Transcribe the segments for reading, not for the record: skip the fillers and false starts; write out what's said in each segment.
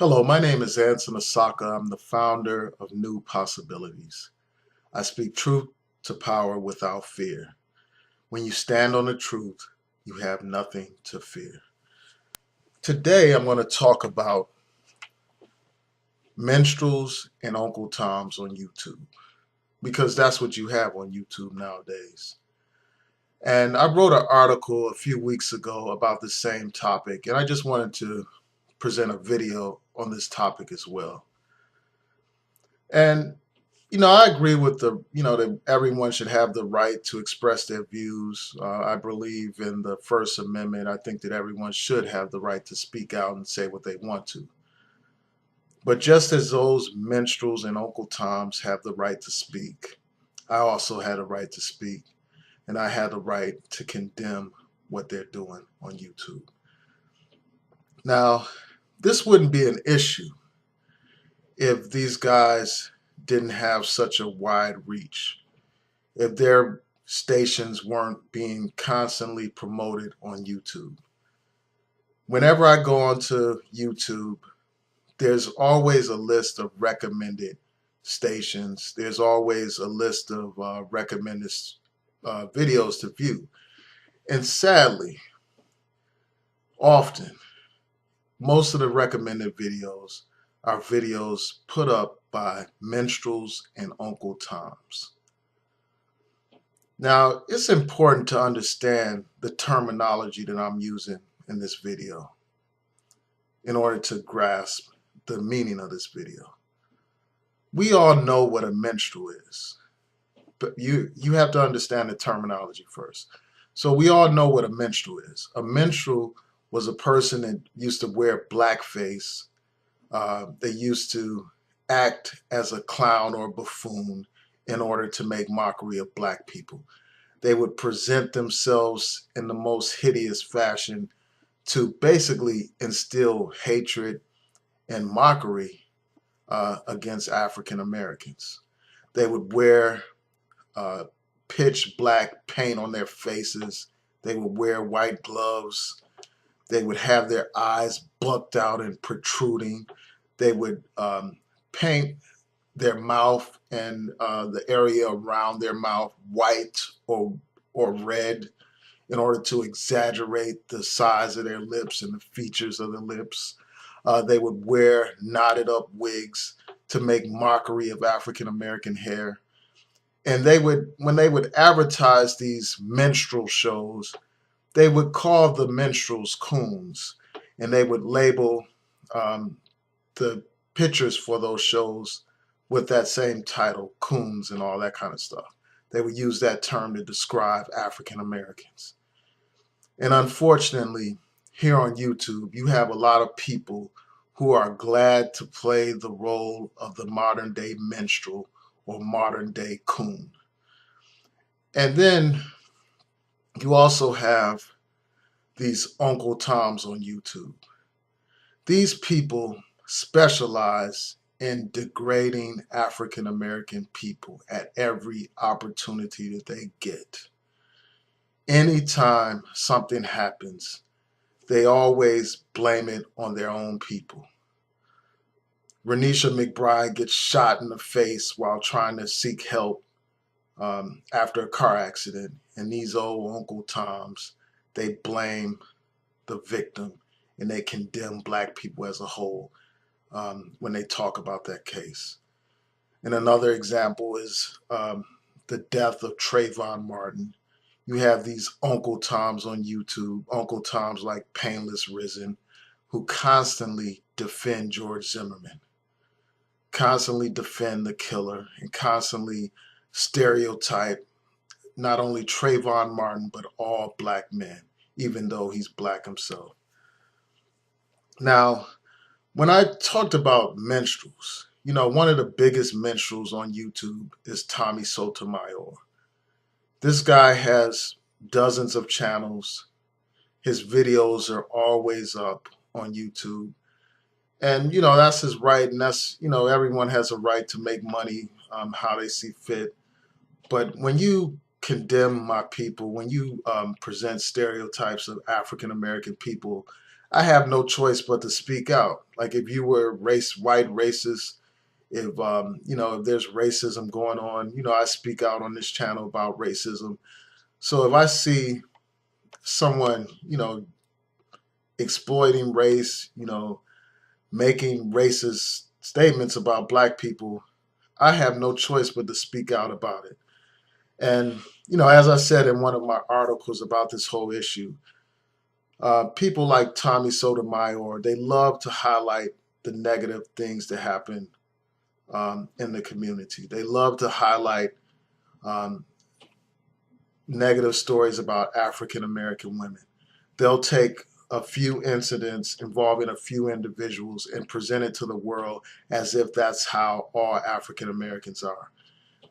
Hello, my name is Anson Asaka. I'm the founder of New Possibilities. I speak truth to power without fear. When you stand on the truth, you have nothing to fear. Today, I'm going to talk about minstrels and Uncle Toms on YouTube because that's what you have on YouTube nowadays. And I wrote an article a few weeks ago about the same topic, and I just wanted to present a video on this topic as well. And I agree with that everyone should have the right to express their views. I believe in the First Amendment. I think that everyone should have the right to speak out and say what they want to. But just as those minstrels and Uncle Toms have the right to speak, I also had a right to speak, and I had the right to condemn what they're doing on YouTube. Now, this wouldn't be an issue if these guys didn't have such a wide reach, if their stations weren't being constantly promoted on YouTube. Whenever I go onto YouTube, there's always a list of recommended stations. There's always a list of recommended videos to view. And sadly, often, most of the recommended videos are videos put up by minstrels and Uncle Toms. Now, it's important to understand the terminology that I'm using in this video in order to grasp the meaning of this video. We all know what a minstrel is, but you have to understand the terminology first. So we all know what a minstrel is. A minstrel was a person that used to wear blackface. They used to act as a clown or buffoon in order to make mockery of black people. They would present themselves in the most hideous fashion to basically instill hatred and mockery against African Americans. They would wear pitch black paint on their faces. They would wear white gloves. They would have their eyes bucked out and protruding. They would paint their mouth and the area around their mouth white or red in order to exaggerate the size of their lips and the features of the lips. They would wear knotted up wigs to make mockery of African American hair. And when they would advertise these minstrel shows, they would call the minstrels coons, and they would label the pictures for those shows with that same title, coons and all that kind of stuff. They would use that term to describe African Americans. And unfortunately, here on YouTube, you have a lot of people who are glad to play the role of the modern day minstrel or modern day coon. And then you also have these Uncle Toms on YouTube. These people specialize in degrading African American people at every opportunity that they get. Anytime something happens, they always blame it on their own people. Renisha McBride gets shot in the face while trying to seek help after a car accident, and these old Uncle Toms, they blame the victim and they condemn black people as a whole when they talk about that case. And another example is the death of Trayvon Martin. You have these Uncle Toms on YouTube, Uncle Toms like Painless Risen, who constantly defend George Zimmerman, constantly defend the killer, and constantly stereotype not only Trayvon Martin, but all black men, even though he's black himself. Now, when I talked about minstrels, one of the biggest minstrels on YouTube is Tommy Sotomayor. This guy has dozens of channels. His videos are always up on YouTube. And, that's his right. And that's, everyone has a right to make money how they see fit. But when you condemn my people, when you present stereotypes of African American people, I have no choice but to speak out. Like if you were white racist, if if there's racism going on, I speak out on this channel about racism. So if I see someone, exploiting race, making racist statements about black people, I have no choice but to speak out about it. And, as I said in one of my articles about this whole issue, people like Tommy Sotomayor, they love to highlight the negative things that happen in the community. They love to highlight um, negative stories about African American women. They'll take a few incidents involving a few individuals and present it to the world as if that's how all African Americans are.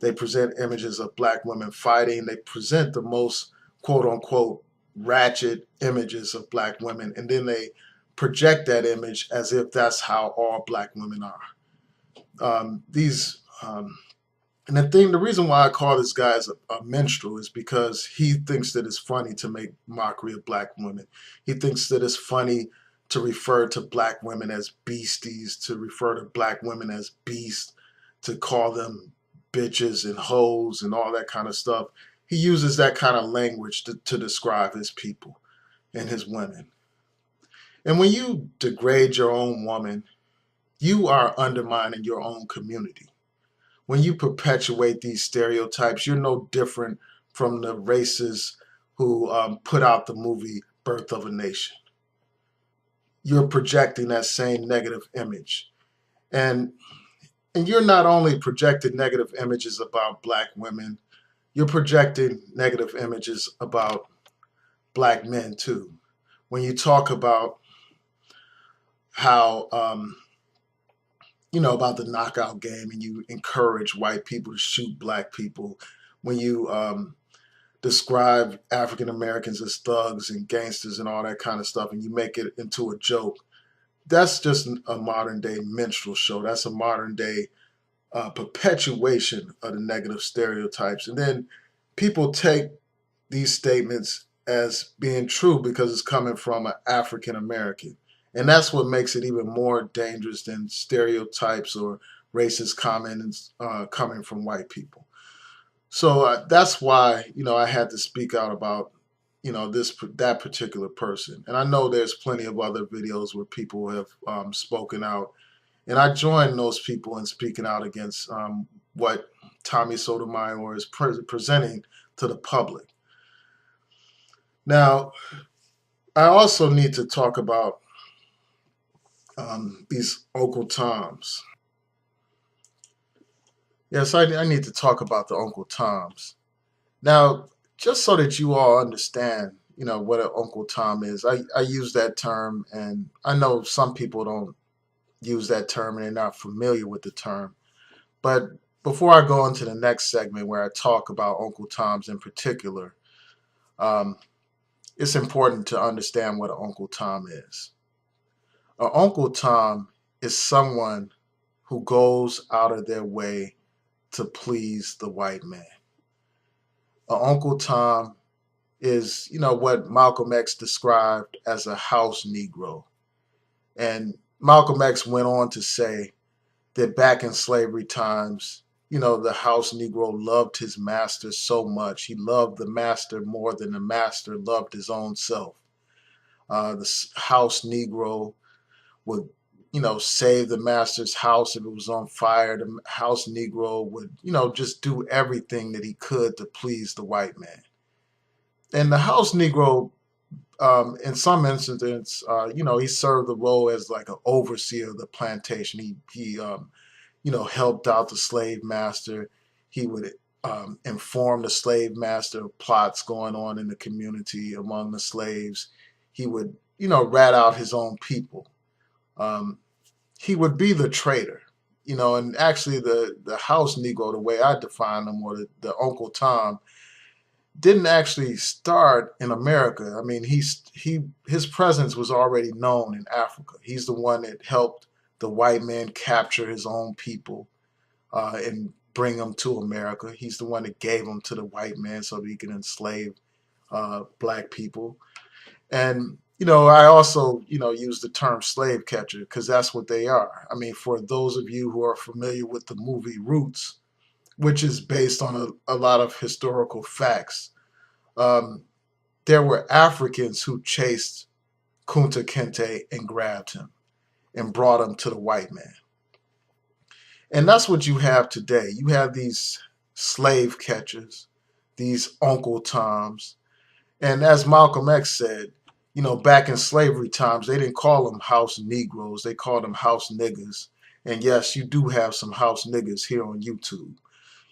They present images of black women fighting. They present the most quote unquote ratchet images of black women, and then they project that image as if that's how all black women are. These and the reason why I call this guy a minstrel is because he thinks that it's funny to make mockery of black women. He thinks that it's funny to refer to black women as beasties, to refer to black women as beasts, to call them bitches and hoes and all that kind of stuff. He uses that kind of language to describe his people and his women. And when you degrade your own woman, you are undermining your own community. When you perpetuate these stereotypes, you're no different from the racists who put out the movie Birth of a Nation. You're projecting that same negative image. And you're not only projecting negative images about black women, you're projecting negative images about black men too. When you talk about how, about the knockout game and you encourage white people to shoot black people, when you describe African Americans as thugs and gangsters and all that kind of stuff, and you make it into a joke, that's just a modern day minstrel show. That's a modern day perpetuation of the negative stereotypes. And then people take these statements as being true because it's coming from an African American. And that's what makes it even more dangerous than stereotypes or racist comments coming from white people. So that's why I had to speak out about that particular person. And I know there's plenty of other videos where people have spoken out, and I join those people in speaking out against what Tommy Sotomayor is presenting to the public. Now, I also need to talk about these Uncle Toms. Yes, I need to talk about the Uncle Toms. Now, just so that you all understand, what an Uncle Tom is, I use that term, and I know some people don't use that term and they're not familiar with the term. But before I go into the next segment where I talk about Uncle Toms in particular, um, it's important to understand what an Uncle Tom is. An Uncle Tom is someone who goes out of their way to please the white man. An Uncle Tom is, what Malcolm X described as a house Negro. And Malcolm X went on to say that back in slavery times, the house Negro loved his master so much. He loved the master more than the master loved his own self. The house Negro would, save the master's house if it was on fire. The house Negro would, just do everything that he could to please the white man. And the house Negro, in some instances, he served the role as like an overseer of the plantation. He helped out the slave master. He would inform the slave master of plots going on in the community among the slaves. He would, rat out his own people. Um, he would be the traitor, and actually the house Negro, the way I define them, or the Uncle Tom, didn't actually start in America. I mean, his presence was already known in Africa. He's the one that helped the white man capture his own people and bring them to America. He's the one that gave them to the white man so that he could enslave black people. And I also, use the term slave catcher because that's what they are. I mean, for those of you who are familiar with the movie Roots, which is based on a lot of historical facts, um, there were Africans who chased Kunta Kinte and grabbed him and brought him to the white man. And that's what you have today. You have these slave catchers, these Uncle Toms. And as Malcolm X said, back in slavery times, they didn't call them house Negroes, they called them house niggas. And yes, you do have some house niggas here on YouTube.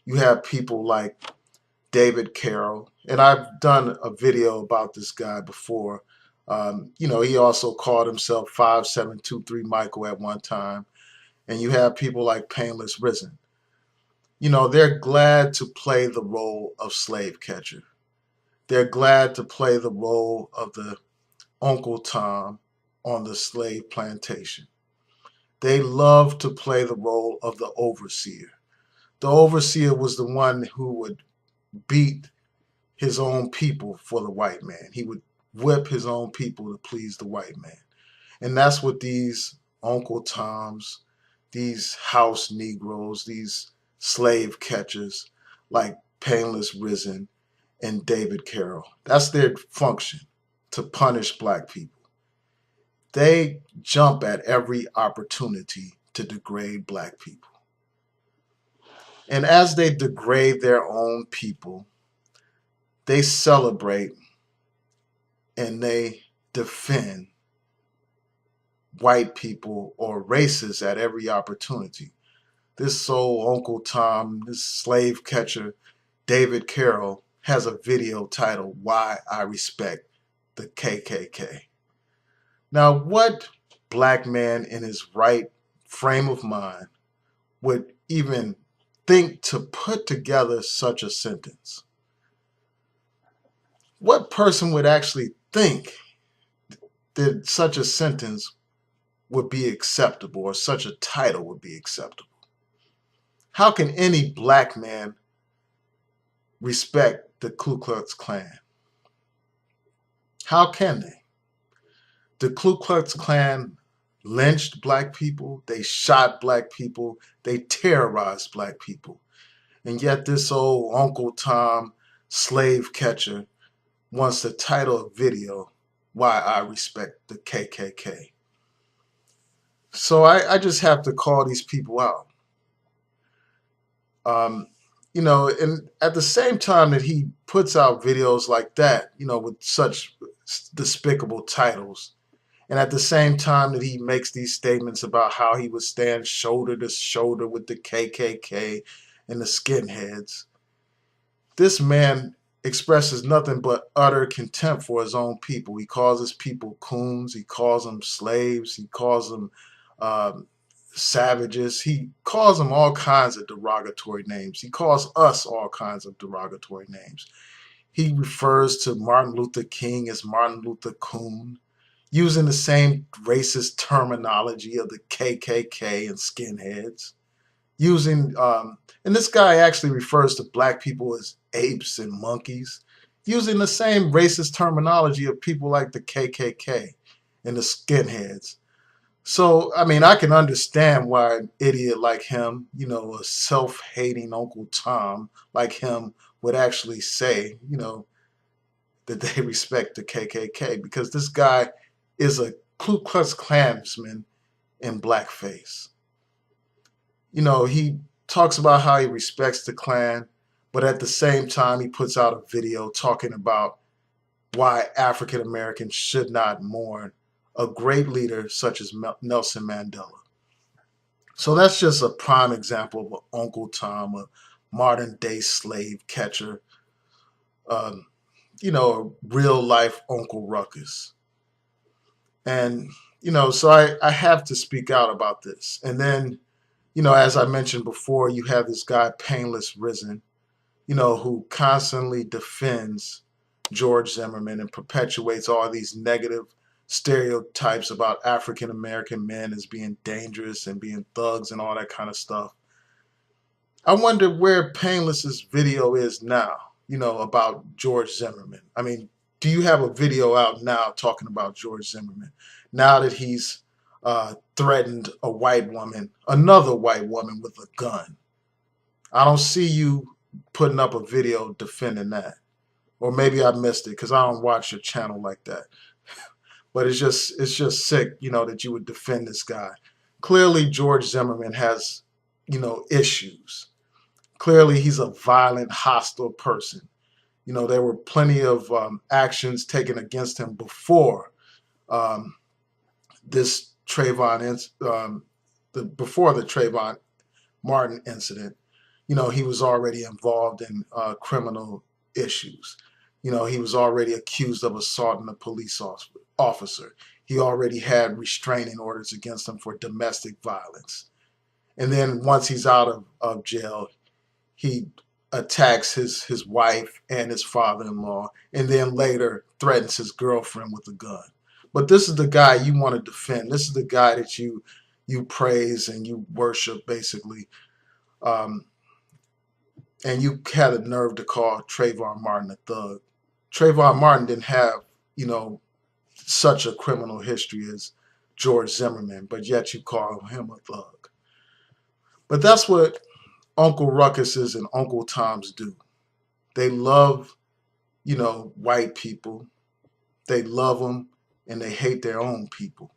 You have people like David Carroll, and I've done a video about this guy before. He also called himself 5723 Michael at one time. And you have people like Painless Risen. They're glad to play the role of slave catcher. They're glad to play the role of the Uncle Tom on the slave plantation. They love to play the role of the overseer. The overseer was the one who would beat his own people for the white man. He would whip his own people to please the white man. And that's what these Uncle Toms, these house Negroes, these slave catchers like Painless Risen and David Carroll, that's their function, to punish black people. They jump at every opportunity to degrade black people. And as they degrade their own people, they celebrate and they defend white people or races at every opportunity. This soul Uncle Tom, this slave catcher, David Carroll, has a video titled Why I Respect the KKK. Now, what black man in his right frame of mind would even think to put together such a sentence? What person would actually think that such a sentence would be acceptable or such a title would be acceptable? How can any black man respect the Ku Klux Klan? How can they? The Ku Klux Klan lynched black people, they shot black people, they terrorized black people. And yet this old Uncle Tom slave catcher wants to title a video, Why I Respect the KKK. So I just have to call these people out. And at the same time that he puts out videos like that, with such despicable titles, and at the same time that he makes these statements about how he would stand shoulder to shoulder with the KKK and the skinheads, this man expresses nothing but utter contempt for his own people. He calls his people coons. He calls them slaves. He calls them savages. He calls them all kinds of derogatory names. He calls us all kinds of derogatory names. He refers to Martin Luther King as Martin Luther Coon, using the same racist terminology of the KKK and skinheads. And this guy actually refers to black people as apes and monkeys, using the same racist terminology of people like the KKK and the skinheads. So, I mean, I can understand why an idiot like him, a self-hating Uncle Tom like him would actually say, that they respect the KKK, because this guy is a Ku Klux Klansman in blackface. He talks about how he respects the Klan, but at the same time, he puts out a video talking about why African Americans should not mourn a great leader such as Nelson Mandela. So that's just a prime example of an Uncle Tom, a modern day slave catcher, um, a real life Uncle Ruckus. And, so I have to speak out about this. And then, as I mentioned before, you have this guy, Painless Risen, who constantly defends George Zimmerman and perpetuates all these negative stereotypes about African American men as being dangerous and being thugs and all that kind of stuff. I wonder where Painless's video is now, about George Zimmerman. I mean, do you have a video out now talking about George Zimmerman? Now that he's threatened a white woman, another white woman with a gun. I don't see you putting up a video defending that. Or maybe I missed it because I don't watch your channel like that. But it's just sick, that you would defend this guy. Clearly, George Zimmerman has, issues. Clearly, he's a violent, hostile person. There were plenty of actions taken against him before this before the Trayvon Martin incident. He was already involved in criminal issues. He was already accused of assaulting a police officer. He already had restraining orders against him for domestic violence. And then once he's out of jail, he attacks his wife and his father-in-law, and then later threatens his girlfriend with a gun. But this is the guy you want to defend. This is the guy that you praise and you worship, basically. And you had a nerve to call Trayvon Martin a thug. Trayvon Martin didn't have, such a criminal history as George Zimmerman, but yet you call him a thug. But that's what Uncle Ruckuses and Uncle Toms do. They love, white people. They love them and they hate their own people.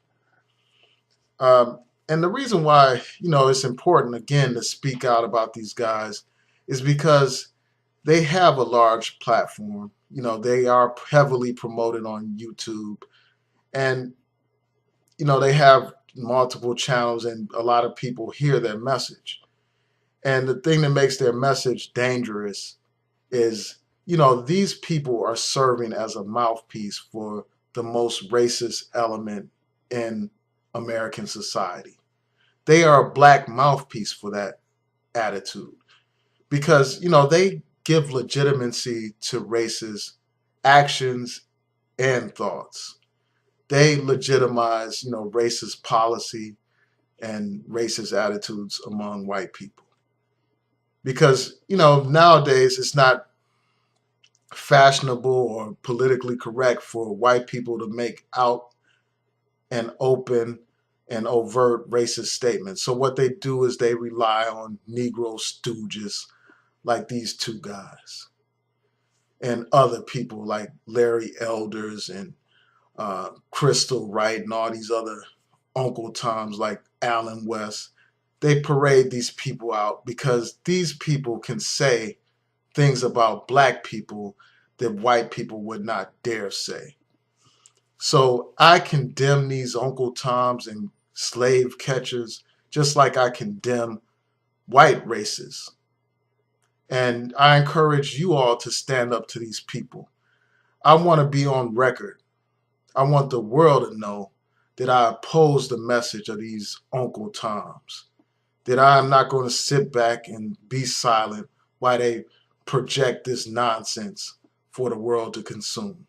And the reason why, it's important, again, to speak out about these guys is because they have a large platform. They are heavily promoted on YouTube. And, they have multiple channels and a lot of people hear their message. And the thing that makes their message dangerous is, these people are serving as a mouthpiece for the most racist element in American society. They are a black mouthpiece for that attitude because, they give legitimacy to racist actions and thoughts. They legitimize, racist policy and racist attitudes among white people. Because, nowadays it's not fashionable or politically correct for white people to make out and open and overt racist statements. So what they do is they rely on Negro stooges like these two guys and other people like Larry Elders and Crystal Wright and all these other Uncle Toms like Alan West. They parade these people out because these people can say things about black people that white people would not dare say. So I condemn these Uncle Toms and slave catchers just like I condemn white racists. And I encourage you all to stand up to these people. I want to be on record. I want the world to know that I oppose the message of these Uncle Toms, that I am not going to sit back and be silent while they project this nonsense for the world to consume.